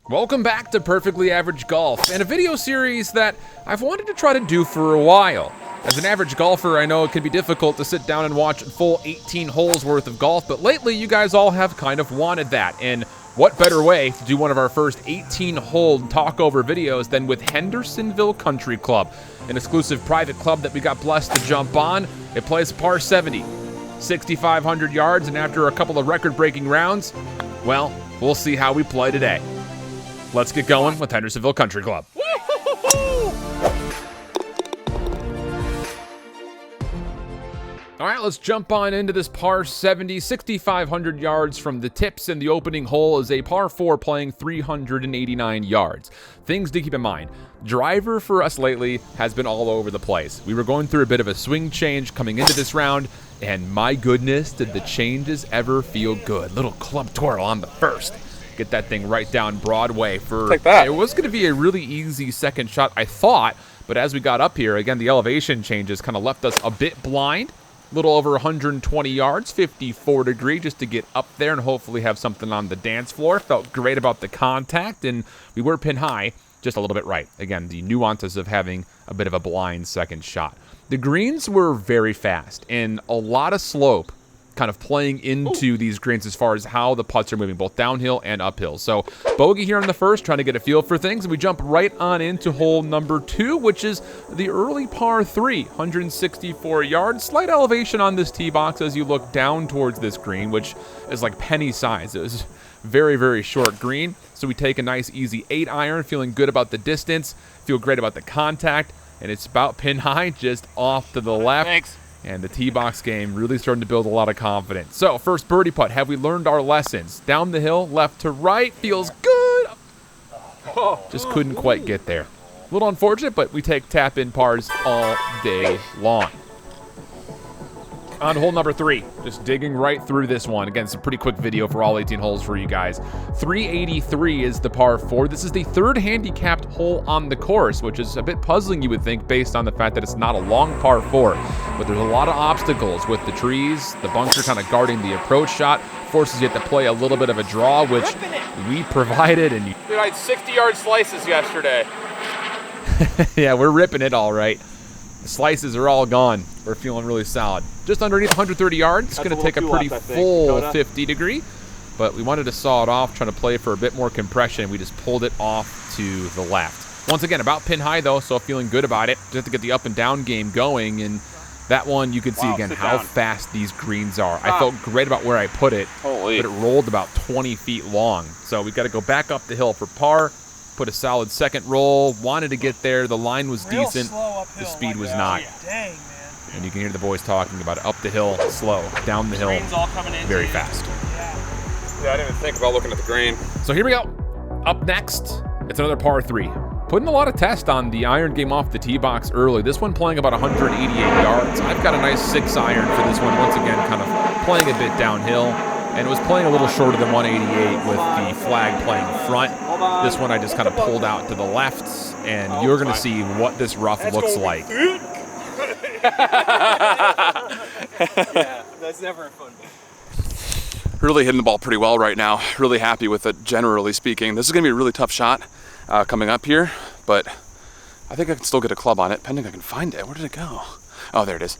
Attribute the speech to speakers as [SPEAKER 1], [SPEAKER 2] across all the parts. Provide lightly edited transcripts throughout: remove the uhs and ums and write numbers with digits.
[SPEAKER 1] Welcome back to Perfectly Average Golf, and a video series that I've wanted to try to do for a while. As an average golfer, I know it can be difficult to sit down and watch a full 18 holes worth of golf, but lately you guys all have kind of wanted that, and what better way to do one of our first 18-hole talk-over videos than with Hendersonville Country Club, an exclusive private club that we got blessed to jump on. It plays par 70, 6,500 yards, and after a couple of record-breaking rounds, well, we'll see how we play today. Let's get going with Hendersonville Country Club. All right, let's jump on into this par 70, 6,500 yards from the tips, and the opening hole is a par 4 playing 389 yards. Things to keep in mind. Driver for us lately has been all over the place. We were going through a bit of a swing change coming into this round, and my goodness, did the changes ever feel good. Little club twirl on the first. Get that thing right down Broadway for,
[SPEAKER 2] like that.
[SPEAKER 1] It was going to be a really easy second shot, I thought, but as we got up here, again, the elevation changes kind of left us a bit blind. A little over 120 yards, 54 degree, just to get up there and hopefully have something on the dance floor. Felt great about the contact, and we were pin high, just a little bit right. Again, the nuances of having a bit of a blind second shot. The greens were very fast, and a lot of slope kind of playing into these greens as far as how the putts are moving, both downhill and uphill. So bogey here on the first, trying to get a feel for things, and we jump right on into hole number 2, which is the early par 3, 164 yards. Slight elevation on this tee box as you look down towards this green, which is like penny size. It was very, very short green. So we take a nice easy 8-iron, feeling good about the distance, feel great about the contact, and it's about pin high, just off to the left.
[SPEAKER 2] Thanks.
[SPEAKER 1] And the tee box game really starting to build a lot of confidence. So, first birdie putt. Have we learned our lessons? Down the hill, left to right, feels good. Just couldn't quite get there. A little unfortunate, but we take tap-in pars all day long. On to hole number 3, just digging right through this one. Again, it's a pretty quick video for all 18 holes for you guys. 383 is the par 4. This is the third handicapped hole on the course, which is a bit puzzling, you would think, based on the fact that it's not a long par 4. But there's a lot of obstacles with the trees, the bunker kind of guarding the approach shot, forces you to play a little bit of a draw, which we provided. And
[SPEAKER 2] Dude, I had 60-yard slices yesterday.
[SPEAKER 1] yeah, we're ripping it all right. The slices are all gone. We're feeling really solid. Just underneath 130 yards. It's going to take a pretty full 50 degree, but we wanted to saw it off, trying to play for a bit more compression. We just pulled it off to the left. Once again, about pin high though, so feeling good about it. Just have to get the up and down game going, and that one you can see again how fast these greens are. I felt great about where I put it, but it rolled about 20 feet long. So we've got to go back up the hill for par. Put a solid second roll, wanted to get there. The line was decent, the speed was not.
[SPEAKER 3] Dang, man.
[SPEAKER 1] And you can hear the boys talking about it. Up the hill, slow. Down the hill, very fast.
[SPEAKER 2] Yeah, I didn't even think about looking at the green.
[SPEAKER 1] So here we go. Up next, it's another par 3. Putting a lot of test on the iron game off the tee box early. This one playing about 188 yards. I've got a nice 6-iron for this one. Once again, kind of playing a bit downhill. And it was playing a little shorter than 188 with the flag playing front. This one I just kind of pulled out to the left, and you're going to see what this rough looks like.
[SPEAKER 3] Yeah, that's never fun.
[SPEAKER 2] Really hitting the ball pretty well right now. Really happy with it, generally speaking. This is going to be a really tough shot coming up here, but I think I can still get a club on it, pending I can find it. Where did it go? Oh, there it is.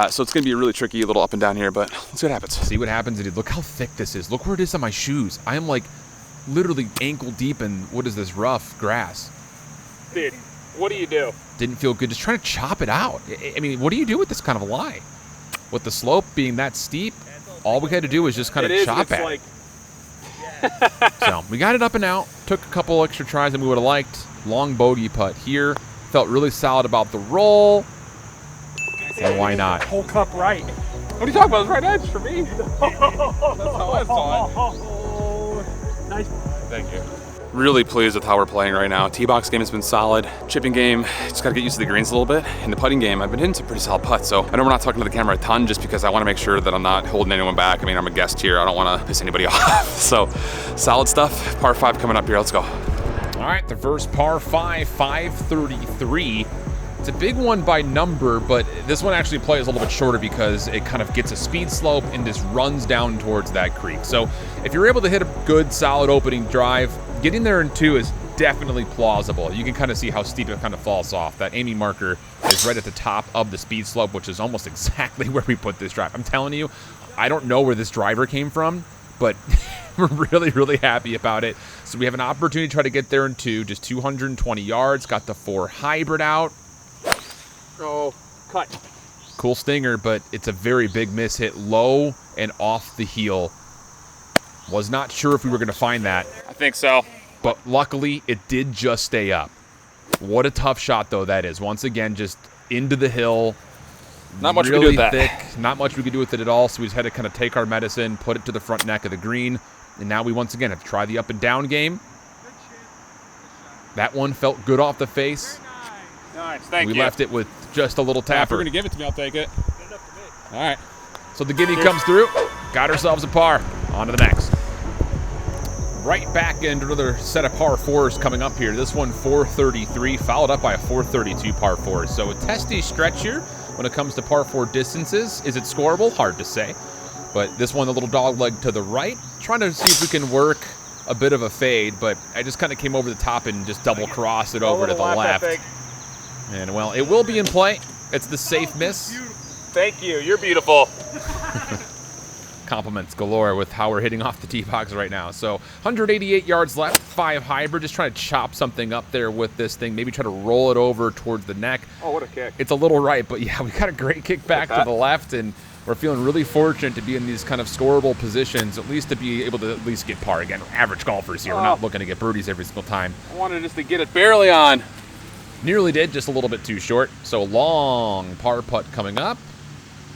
[SPEAKER 2] So it's going to be a really tricky little up and down here, but let's see what happens.
[SPEAKER 1] See what happens, dude. Look how thick this is. Look where it is on my shoes. I am like literally ankle deep in, what is this, rough grass.
[SPEAKER 2] Dude, what do you do?
[SPEAKER 1] Didn't feel good. Just trying to chop it out. I mean, what do you do with this kind of a lie? With the slope being that steep, all we had to do was just kind of chop at it. So we got it up and out. Took a couple extra tries than we would have liked. Long bogey putt here. Felt really solid about the roll. And why not?
[SPEAKER 3] Whole cup right.
[SPEAKER 2] What are you talking about? It's right edge for me. That's how I saw it.
[SPEAKER 3] Nice.
[SPEAKER 2] Thank you. Really pleased with how we're playing right now. Tee-box game has been solid. Chipping game, just got to get used to the greens a little bit. In the putting game, I've been hitting some pretty solid putts. So I know we're not talking to the camera a ton just because I want to make sure that I'm not holding anyone back. I mean, I'm a guest here. I don't want to piss anybody off. So solid stuff. Par 5 coming up here. Let's go.
[SPEAKER 1] All right, the first par 5, 533. It's a big one by number, but this one actually plays a little bit shorter because it kind of gets a speed slope and just runs down towards that creek. So if you're able to hit a good, solid opening drive, getting there in 2 is definitely plausible. You can kind of see how steep it kind of falls off. That aiming marker is right at the top of the speed slope, which is almost exactly where we put this drive. I'm telling you, I don't know where this driver came from, but we're really, really happy about it. So we have an opportunity to try to get there in 2, just 220 yards. Got the 4 hybrid out.
[SPEAKER 3] Oh, cut.
[SPEAKER 1] Cool stinger, but it's a very big miss hit low and off the heel. Was not sure if we were going to find that.
[SPEAKER 2] I think so.
[SPEAKER 1] But luckily, it did just stay up. What a tough shot, though, that is. Once again, just into the hill.
[SPEAKER 2] Not much
[SPEAKER 1] really
[SPEAKER 2] we can do with
[SPEAKER 1] thick.
[SPEAKER 2] that.
[SPEAKER 1] Not much we could do with it at all, so we just had to kind of take our medicine, put it to the front neck of the green, and now we once again have to try the up and down game. That one felt good off the face.
[SPEAKER 2] Nice, thank you.
[SPEAKER 1] We left it with just a little
[SPEAKER 2] If you're
[SPEAKER 1] tapper.
[SPEAKER 2] going to give it to me, I'll take it. All right.
[SPEAKER 1] So the gimme comes through. Got ourselves a par. On to the next. Right back into another set of par 4s coming up here. This one 433, followed up by a 432 par 4. So a testy stretch here when it comes to par 4 distances. Is it scoreable? Hard to say. But this one, a little dog leg to the right. Trying to see if we can work a bit of a fade, but I just kind of came over the top and just double crossed it over to the left. And, well, it will be in play. It's the safe miss.
[SPEAKER 2] Thank you. You're beautiful.
[SPEAKER 1] Compliments galore with how we're hitting off the tee box right now. So 188 yards left, 5 hybrid. Just trying to chop something up there with this thing. Maybe try to roll it over towards the neck.
[SPEAKER 2] Oh, what a kick.
[SPEAKER 1] It's a little right, but yeah, we got a great kick back to the left, and we're feeling really fortunate to be in these kind of scoreable positions, at least to be able to at least get par. Again, average golfers here. We're not looking to get birdies every single time.
[SPEAKER 2] I wanted just to get it barely on.
[SPEAKER 1] Nearly did, just a little bit too short. So long par putt coming up.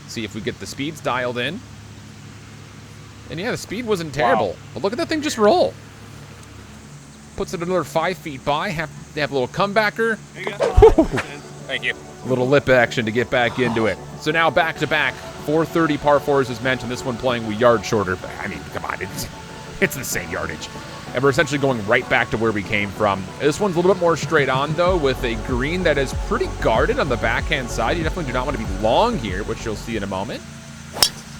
[SPEAKER 1] See if we get the speeds dialed in. And yeah, the speed wasn't terrible. Wow. But look at that thing just roll. Puts it another 5 feet by. They have a little comebacker.
[SPEAKER 2] Thank you.
[SPEAKER 1] A little lip action to get back into it. So now back to back. 430 par 4s as mentioned. This one playing a yard shorter. I mean, come on. It's the same yardage. And we're essentially going right back to where we came from. This one's a little bit more straight on, though, with a green that is pretty guarded on the backhand side. You definitely do not want to be long here, which you'll see in a moment.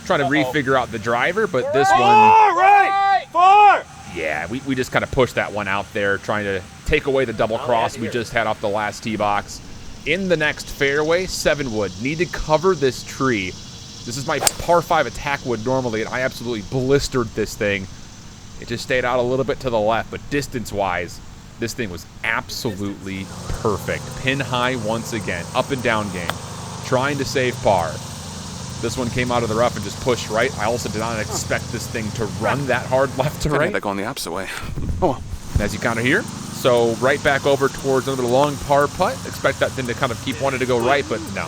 [SPEAKER 1] Trying to refigure out the driver, but this one...
[SPEAKER 3] Right! 4!
[SPEAKER 1] Yeah, we just kind of pushed that one out there, trying to take away the double cross we just had off the last tee box. In the next fairway, 7 wood. Need to cover this tree. This is my par 5 attack wood normally, and I absolutely blistered this thing. It just stayed out a little bit to the left, but distance-wise, this thing was absolutely perfect. Pin high once again, up and down game, trying to save par. This one came out of the rough and just pushed right. I also did not expect this thing to run that hard left to right.
[SPEAKER 2] That going the opposite way. Oh,
[SPEAKER 1] as you kind of hear. So right back over towards another long par putt. Expect that thing to kind of keep wanting to go right, but no.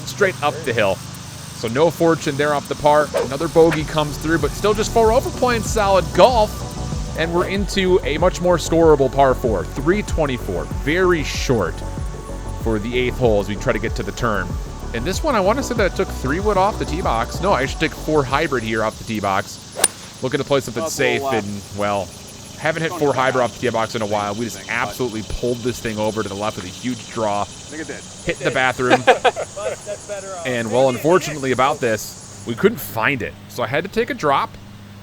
[SPEAKER 1] Straight up the hill. So no fortune there off the par. Another bogey comes through, but still just 4 over, playing solid golf. And we're into a much more scoreable par 4. 324. Very short for the 8th hole as we try to get to the turn. And this one, I want to say that it took 3 wood off the tee box. No, I should take 4 hybrid here off the tee box. Looking to play something safe and, well, haven't hit 4 hybrid off the tee box in a while. We just absolutely pulled this thing over to the left with a huge draw. Hit the bathroom. And, well, unfortunately about this, we couldn't find it. So I had to take a drop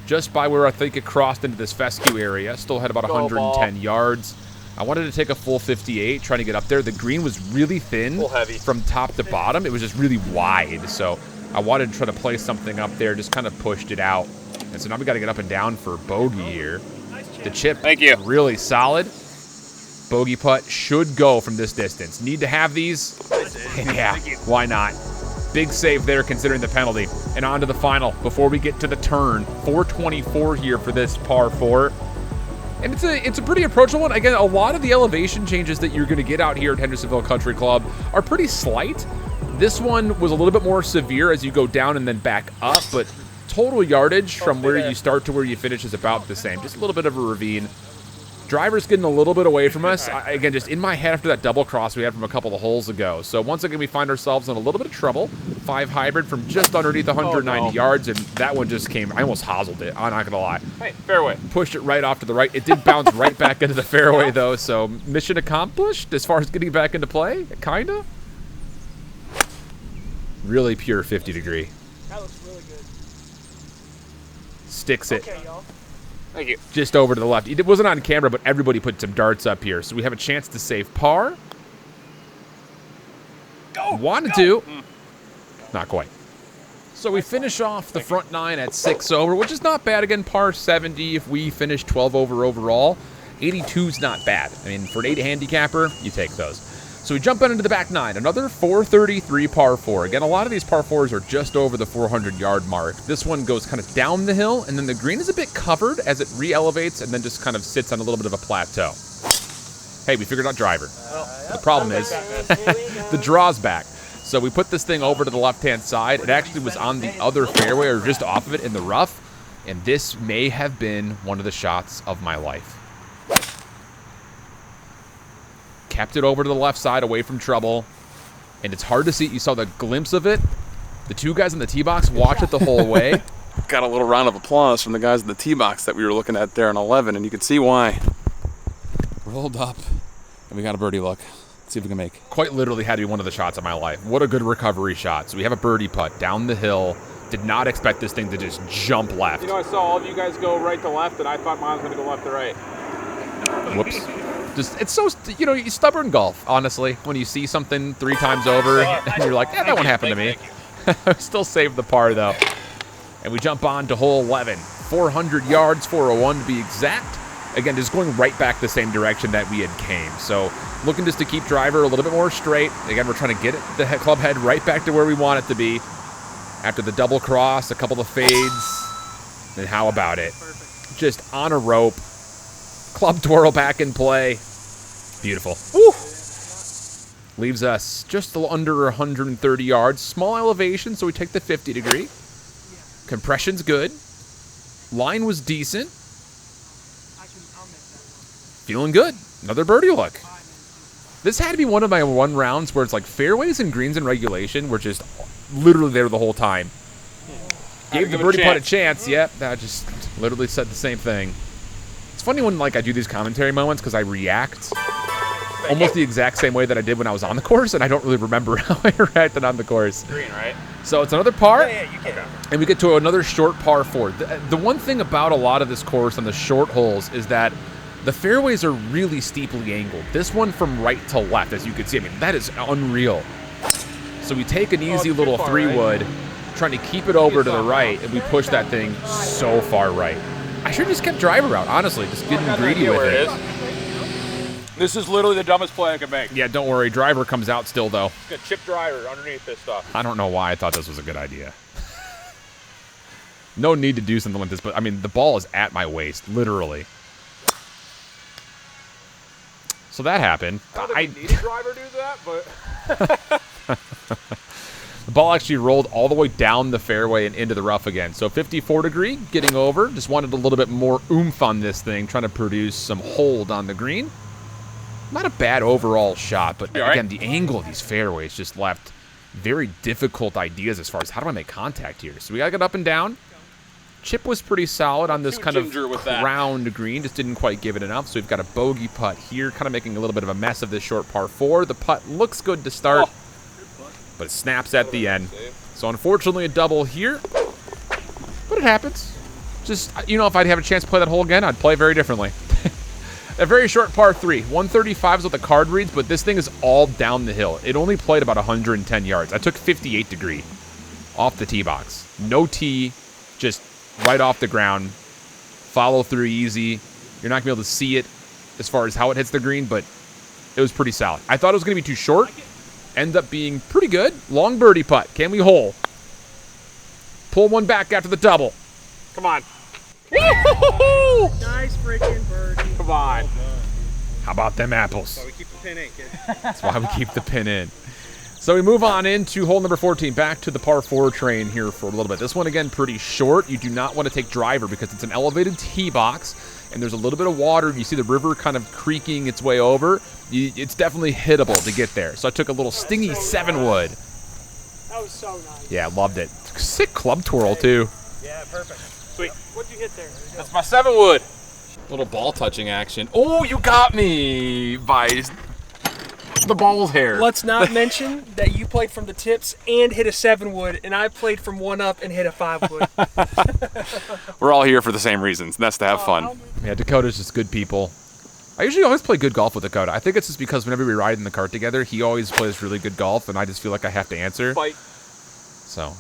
[SPEAKER 1] just by where I think it crossed into this fescue area. Still had about 110 yards. I wanted to take a full 58, trying to get up there. The green was really thin from top to bottom. It was just really wide. So I wanted to try to play something up there, just kind of pushed it out. And so now we got to get up and down for bogey here. The chip,
[SPEAKER 2] thank you,
[SPEAKER 1] really solid. Bogey putt should go from this distance. Need to have these. And yeah, why not? Big save there considering the penalty. And on to the final before we get to the turn. 424 here for this par 4. And it's a pretty approachable one. Again, a lot of the elevation changes that you're going to get out here at Hendersonville Country Club are pretty slight. This one was a little bit more severe as you go down and then back up, but total yardage from where you start to where you finish is about the same. Just a little bit of a ravine. Driver's getting a little bit away from us. Again, just in my head after that double cross we had from a couple of holes ago. So once again, we find ourselves in a little bit of trouble. 5 hybrid from just underneath 190 yards, and that one just came. I almost hoselled it. I'm not going to lie.
[SPEAKER 2] Hey, fairway.
[SPEAKER 1] Pushed it right off to the right. It did bounce right back into the fairway, though, so mission accomplished as far as getting back into play, kind of. Really pure 50 degree.
[SPEAKER 3] That looks really good.
[SPEAKER 1] Sticks it.
[SPEAKER 3] Okay, y'all. Thank you.
[SPEAKER 1] Just over to the left. It wasn't on camera, but everybody put some darts up here. So we have a chance to save par. Wanted to. Not quite. So we finish off the front 9 at 6 over, which is not bad. Again, par 70 if we finish 12 over overall. 82's not bad. I mean, for an 8 handicapper, you take those. So we jump into the back 9. Another 433 par 4. Again, a lot of these par 4s are just over the 400-yard mark. This one goes kind of down the hill, and then the green is a bit covered as it re-elevates and then just kind of sits on a little bit of a plateau. Hey, we figured out driver. The problem is the draw's back. So we put this thing over to the left-hand side. It actually was on the other fairway or just off of it in the rough, and this may have been one of the shots of my life. Kept it over to the left side away from trouble, and it's hard to see. You saw the glimpse of it. The two guys in the tee box watch it the whole way.
[SPEAKER 2] Got a little round of applause from the guys in the tee box that we were looking at there in 11, and you can see why. Rolled up, and we got a birdie look. Let's see if we can make.
[SPEAKER 1] Quite literally had to be one of the shots of my life. What a good recovery shot. So we have a birdie putt down the hill. Did not expect this thing to just jump left.
[SPEAKER 3] You know, I saw all of you guys go right to left, and I thought mine was going to go left to right.
[SPEAKER 1] Whoops. Just, it's so, you know, stubborn golf, honestly. When you see something 3 times over, and you're like, yeah, that won't happen to me. Still saved the par, though. And we jump on to hole 11. 400 yards, 401 to be exact. Again, just going right back the same direction that we had came. So looking just to keep driver a little bit more straight. Again, we're trying to get the club head right back to where we want it to be. After the double cross, a couple of fades. And how about it? Just on a rope. Club twirl back in play. Beautiful. Woo! Leaves us just a little under 130 yards. Small elevation, so we take the 50 degree. Compression's good. Line was decent. Feeling good. Another birdie look. This had to be one of my rounds where it's like fairways and greens in regulation were just literally there the whole time. Gave the birdie putt a chance. Yep, that just literally said the same thing. It's funny when like I do these commentary moments because I react almost the exact same way that I did when I was on the course, and I don't really remember how I reacted on the course.
[SPEAKER 3] Green, right?
[SPEAKER 1] So it's another par,
[SPEAKER 3] Yeah, you can.
[SPEAKER 1] and we get to another short par 4. The one thing about a lot of this course on the short holes is that the fairways are really steeply angled. This one from right to left, as you can see, I mean, that is unreal. So we take an easy little 3-wood, trying to keep it over to the right, and we push that thing so far right. I should have just kept driver out, honestly, just getting greedy with it.
[SPEAKER 3] This is literally the dumbest play I could make.
[SPEAKER 1] Yeah, don't worry, driver comes out still, though.
[SPEAKER 3] It's gonna chip driver underneath this stuff.
[SPEAKER 1] I don't know why I thought this was a good idea. No need to do something like this, but, I mean, the ball is at my waist, literally. So that happened.
[SPEAKER 3] I don't think we need a driver to do that, but...
[SPEAKER 1] The ball actually rolled all the way down the fairway and into the rough again. So 54 degree, getting over. Just wanted a little bit more oomph on this thing, trying to produce some hold on the green. Not a bad overall shot, but again, the angle of these fairways just left very difficult ideas as far as how do I make contact here. So we got to get up and down. Chip was pretty solid on this kind of round green, just didn't quite give it enough. So we've got a bogey putt here, kind of making a little bit of a mess of this short par 4. The putt looks good to start, but it snaps at the end. So unfortunately a double here, but it happens. Just, you know, if I'd have a chance to play that hole again, I'd play very differently. A very short par 3. 135 is what the card reads, but this thing is all down the hill. It only played about 110 yards. I took 58 degree off the tee box. No tee, just right off the ground. Follow through easy. You're not going to be able to see it as far as how it hits the green, but it was pretty solid. I thought it was going to be too short. Ended up being pretty good. Long birdie putt. Can we hole? Pull one back after the double.
[SPEAKER 3] Come on.
[SPEAKER 4] Nice freaking birdie.
[SPEAKER 3] Come on.
[SPEAKER 1] How about them apples?
[SPEAKER 4] We keep the pin in, kid.
[SPEAKER 1] That's why we keep the pin in. So we move on into hole number 14, back to the par 4 train here for a little bit. This one, again, pretty short. You do not want to take driver because it's an elevated tee box, and there's a little bit of water. You see the river kind of creaking its way over. It's definitely hittable to get there. So I took a little stingy 7-wood.
[SPEAKER 4] That was so nice.
[SPEAKER 1] Yeah, loved it. Sick club twirl, too.
[SPEAKER 4] Yeah, perfect.
[SPEAKER 3] Sweet.
[SPEAKER 4] What'd you hit there?
[SPEAKER 3] That's my 7-wood.
[SPEAKER 2] Little ball touching action. Oh, you got me by
[SPEAKER 1] the ball's hair.
[SPEAKER 4] Let's not mention that you played from the tips and hit a 7-wood, and I played from 1 up and hit a 5-wood.
[SPEAKER 2] We're all here for the same reasons, and that's to have fun.
[SPEAKER 1] Yeah, Dakota's just good people. I usually always play good golf with Dakota. I think it's just because whenever we ride in the cart together, he always plays really good golf, and I just feel like I have to answer.
[SPEAKER 3] Fight.
[SPEAKER 1] So,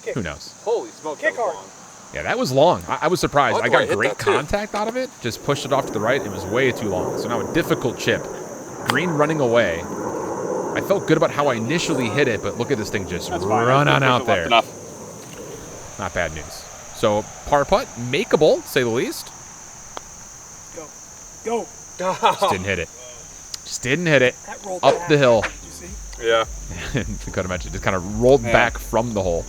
[SPEAKER 4] Kick.
[SPEAKER 1] who knows?
[SPEAKER 3] Holy smoke.
[SPEAKER 4] Kick
[SPEAKER 3] that was
[SPEAKER 4] hard.
[SPEAKER 3] long.
[SPEAKER 1] Yeah, that was long. I was surprised.
[SPEAKER 2] Oh,
[SPEAKER 1] I
[SPEAKER 2] boy,
[SPEAKER 1] got
[SPEAKER 2] hit
[SPEAKER 1] great
[SPEAKER 2] that too.
[SPEAKER 1] contact out of it. Just pushed it off to the right. It was way too long. So now a difficult chip. Green running away. I felt good about how I initially hit it, but look at this thing just run on out there.
[SPEAKER 2] Enough.
[SPEAKER 1] Not bad news. So par putt, makeable, to say the least.
[SPEAKER 4] Go.
[SPEAKER 1] Just didn't hit it. Just didn't hit it.
[SPEAKER 4] That rolled
[SPEAKER 1] Up
[SPEAKER 4] back.
[SPEAKER 1] the hill.
[SPEAKER 4] Did you see?
[SPEAKER 2] Yeah.
[SPEAKER 1] Dakota mentioned just kind of rolled back from the hole.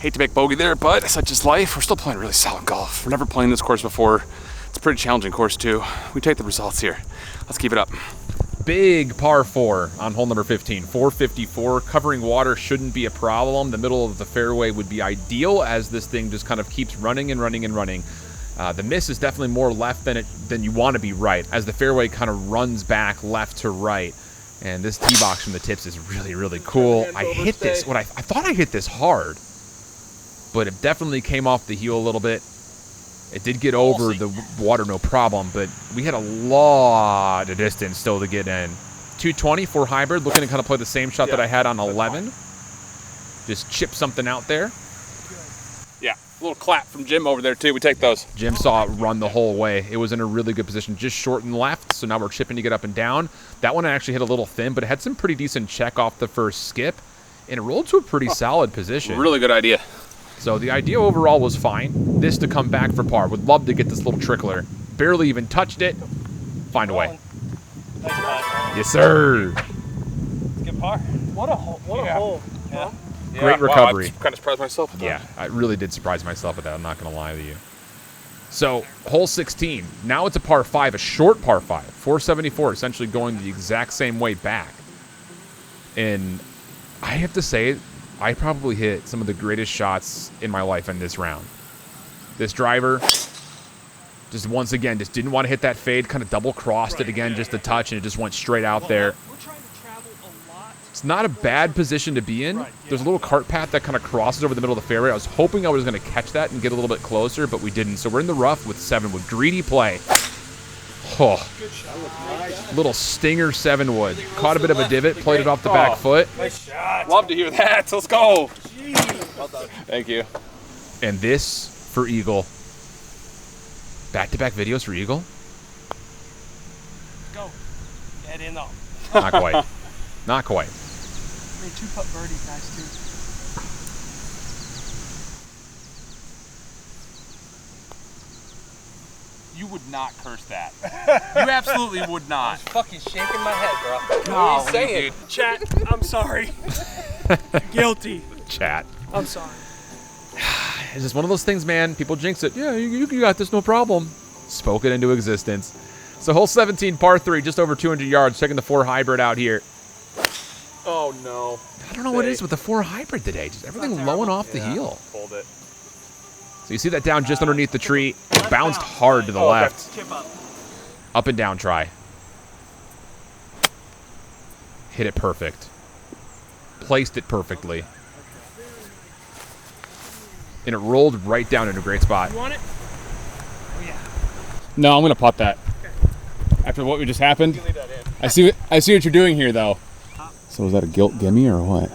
[SPEAKER 2] Hate to make bogey there, but such is life. We're still playing really solid golf. We're never playing this course before. It's a pretty challenging course, too. We take the results here. Let's keep it up.
[SPEAKER 1] Big par 4 on hole number 15. 454. Covering water shouldn't be a problem. The middle of the fairway would be ideal as this thing just kind of keeps running and running and running. The miss is definitely more left than you want to be right as the fairway kind of runs back left to right. And this tee box from the tips is really, really cool. I hit this. I thought I hit this hard, but it definitely came off the heel a little bit. It did get over the water, no problem, but we had a lot of distance still to get in. 220 for hybrid, looking to kind of play the same shot that I had on 11. Just chip something out there.
[SPEAKER 2] Yeah, a little clap from Jim over there, too. We take those.
[SPEAKER 1] Jim saw it run the whole way. It was in a really good position, just short and left, so now we're chipping to get up and down. That one actually hit a little thin, but it had some pretty decent check off the first skip, and it rolled to a pretty solid position.
[SPEAKER 2] Really good idea.
[SPEAKER 1] So the idea overall was fine. This to come back for par. Would love to get this little trickler. Barely even touched it. Find a way. Yes, sir.
[SPEAKER 4] Good par. What a hole. What a hole. Yeah.
[SPEAKER 1] Great recovery.
[SPEAKER 2] Wow, I kind of surprised myself with that.
[SPEAKER 1] Yeah, I really did surprise myself with that. I'm not going to lie to you. So, hole 16. Now it's a par 5, a short par 5. 474, essentially going the exact same way back. And I have to say, I probably hit some of the greatest shots in my life in this round. This driver, just once again, just didn't want to hit that fade, kind of double-crossed it again, just a touch, and it just went straight out there.
[SPEAKER 4] We're trying to travel a lot.
[SPEAKER 1] It's not a bad position to be in. There's a little cart path that kind of crosses over the middle of the fairway. I was hoping I was going to catch that and get a little bit closer, but we didn't. So we're in the rough with 7 with greedy play. Oh, little stinger 7-wood. Caught a bit of a divot, played it off the back foot.
[SPEAKER 4] Nice shot.
[SPEAKER 2] Love to hear that. Let's go.
[SPEAKER 4] Well done.
[SPEAKER 2] Thank you.
[SPEAKER 1] And this for Eagle. Back-to-back videos for Eagle?
[SPEAKER 4] Go. Get in though.
[SPEAKER 1] Not quite. Not quite.
[SPEAKER 4] I mean, 2-putt birdie's nice too.
[SPEAKER 2] You would not curse that. You absolutely would not.
[SPEAKER 5] Fucking shaking my head, bro.
[SPEAKER 2] No,
[SPEAKER 5] What are you saying?
[SPEAKER 4] Chat, I'm sorry. Guilty.
[SPEAKER 1] Chat.
[SPEAKER 4] I'm sorry.
[SPEAKER 1] It's just one of those things, man. People jinx it. Yeah, you got this, no problem. Spoke it into existence. So hole 17, par 3, just over 200 yards. Checking the 4 hybrid out here.
[SPEAKER 3] Oh, no.
[SPEAKER 1] I don't know what it is with the 4 hybrid today. Just everything lowing off the heel.
[SPEAKER 3] Hold it.
[SPEAKER 1] So you see that down just underneath the tree. It bounced hard to the left.
[SPEAKER 4] Chip up.
[SPEAKER 1] Up and down try. Hit it perfect. Placed it perfectly. And it rolled right down into a great spot.
[SPEAKER 4] You want it? Oh yeah.
[SPEAKER 6] No, I'm gonna putt that. After what just happened,
[SPEAKER 4] You leave that in.
[SPEAKER 6] I see what you're doing here, though. So is that a guilt gimme or what?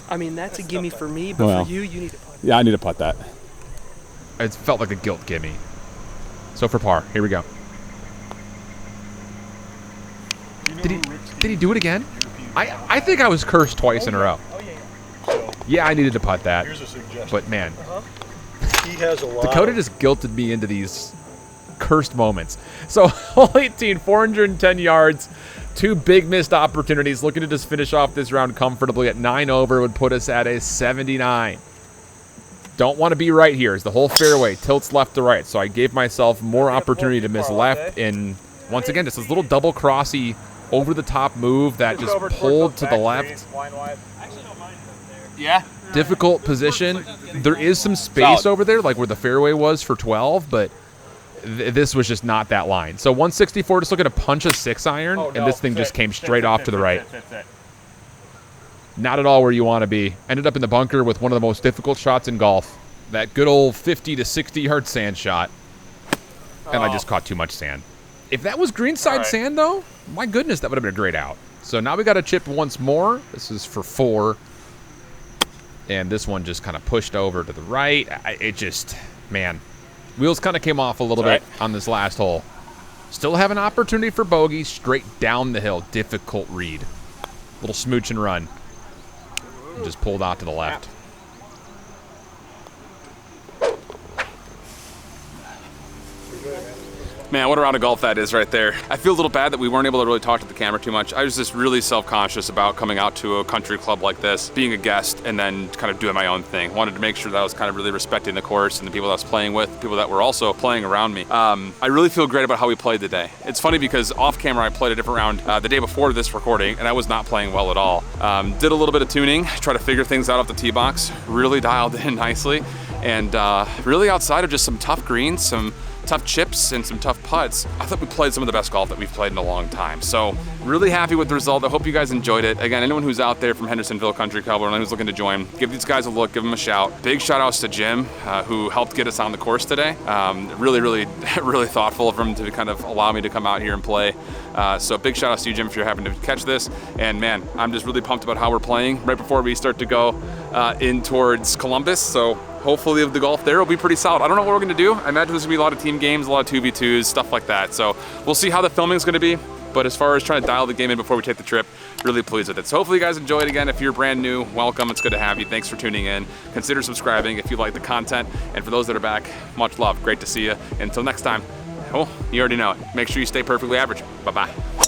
[SPEAKER 4] I mean, that's a gimme for me, but
[SPEAKER 6] Well.
[SPEAKER 4] for you, you need to putt.
[SPEAKER 6] Yeah, I need to putt that.
[SPEAKER 1] It felt like a guilt gimme. So for par, here we go. Did he do it again? I think I was cursed twice in a row.
[SPEAKER 4] Oh yeah.
[SPEAKER 1] Yeah, I needed to putt that.
[SPEAKER 7] Here's a suggestion.
[SPEAKER 1] But man,
[SPEAKER 7] He has a lot.
[SPEAKER 1] Dakota just guilted me into these cursed moments. So hole 18, 410 yards, 2 big missed opportunities. Looking to just finish off this round comfortably at 9 over would put us at a 79. Don't want to be right here as the whole fairway tilts left to right. So I gave myself more opportunity to miss left. And once again, just this little double crossy over the top move that just pulled to the left.
[SPEAKER 2] Yeah.
[SPEAKER 1] Difficult position. There is some space over there, like where the fairway was for 12, but this was just not that line. So 164, just looking to punch a 6-iron, and this thing just came straight off to the right. Not at all where you want to be. Ended up in the bunker with one of the most difficult shots in golf. That good old 50 to 60-yard sand shot. And I just caught too much sand. If that was greenside sand, though, my goodness, that would have been a great out. So now we got to chip once more. This is for 4. And this one just kind of pushed over to the right. It just, man, wheels kind of came off a little bit on this last hole. Still have an opportunity for bogey straight down the hill. Difficult read. Little smooch and run. And just pulled out to the left.
[SPEAKER 2] Man, what a round of golf that is right there. I feel a little bad that we weren't able to really talk to the camera too much. I was just really self-conscious about coming out to a country club like this, being a guest, and then kind of doing my own thing. Wanted to make sure that I was kind of really respecting the course and the people that I was playing with, people that were also playing around me. I really feel great about how we played today. It's funny because off camera I played a different round the day before this recording, and I was not playing well at all. Did a little bit of tuning, try to figure things out off the tee box, really dialed in nicely, and really outside of just some tough greens, some tough chips and some tough putts, I thought we played some of the best golf that we've played in a long time. So really happy with the result. I hope you guys enjoyed it. Again, anyone who's out there from Hendersonville Country Club or anyone who's looking to join, give these guys a look, give them a shout. Big shout outs to Jim, who helped get us on the course today. Really thoughtful of him to kind of allow me to come out here and play. So big shout outs to you, Jim, if you're having to catch this. And man, I'm just really pumped about how we're playing right before we start to go in towards Columbus. So hopefully the golf there will be pretty solid. I don't know what we're gonna do. I imagine there's gonna be a lot of team games, a lot of 2v2s, stuff like that. So we'll see how the filming's gonna be. But as far as trying to dial the game in before we take the trip, really pleased with it. So hopefully you guys enjoy it. Again, if you're brand new, welcome. It's good to have you. Thanks for tuning in. Consider subscribing if you like the content. And for those that are back, much love. Great to see you. Until next time, oh, you already know it. Make sure you stay perfectly average. Bye-bye.